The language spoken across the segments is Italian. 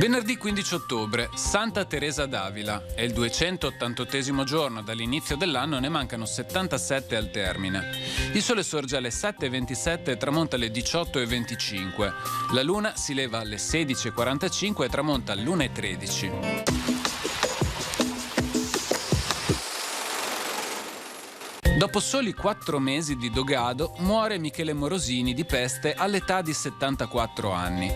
Venerdì 15 ottobre, Santa Teresa d'Avila. È il 288° giorno dall'inizio dell'anno, ne mancano 77 al termine. Il sole sorge alle 7:27 e tramonta alle 18:25. La luna si leva alle 16:45 e tramonta all'1:13. Dopo soli 4 mesi di dogado muore Michele Morosini di peste all'età di 74 anni.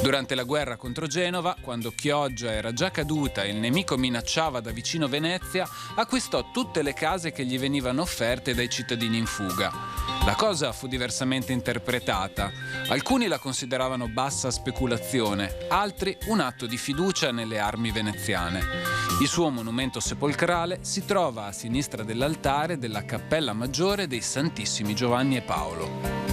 Durante la guerra contro Genova, quando Chioggia era già caduta e il nemico minacciava da vicino Venezia, acquistò tutte le case che gli venivano offerte dai cittadini in fuga. La cosa fu diversamente interpretata. Alcuni la consideravano bassa speculazione, altri un atto di fiducia nelle armi veneziane. Il suo monumento sepolcrale si trova a sinistra dell'altare della Cappella Maggiore dei Santissimi Giovanni e Paolo.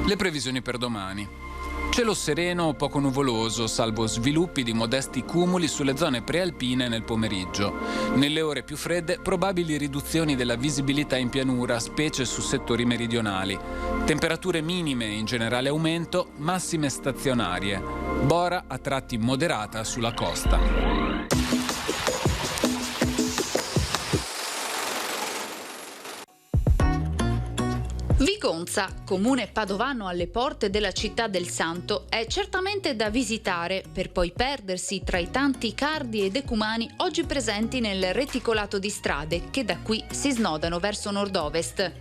Le previsioni per domani. Cielo sereno o poco nuvoloso, salvo sviluppi di modesti cumuli sulle zone prealpine nel pomeriggio. Nelle ore più fredde, probabili riduzioni della visibilità in pianura, specie su settori meridionali. Temperature minime in generale aumento, massime stazionarie. Bora a tratti moderata sulla costa. Vigonza, comune padovano alle porte della città del Santo, è certamente da visitare per poi perdersi tra i tanti cardi e decumani oggi presenti nel reticolato di strade che da qui si snodano verso nord-ovest.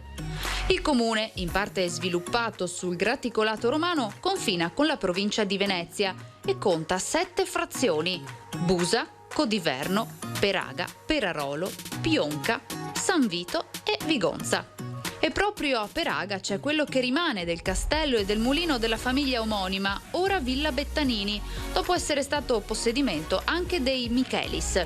Il comune, in parte sviluppato sul graticolato romano, confina con la provincia di Venezia e conta 7 frazioni: Busa, Codiverno, Peraga, Perarolo, Pionca, San Vito e Vigonza. E proprio a Peraga c'è quello che rimane del castello e del mulino della famiglia omonima, ora Villa Bettanini, dopo essere stato possedimento anche dei Michelis.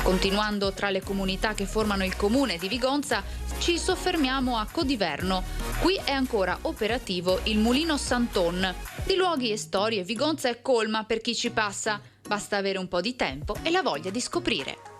Continuando tra le comunità che formano il comune di Vigonza, ci soffermiamo a Codiverno. Qui è ancora operativo il mulino Santon. Di luoghi e storie Vigonza è colma per chi ci passa. Basta avere un po' di tempo e la voglia di scoprire.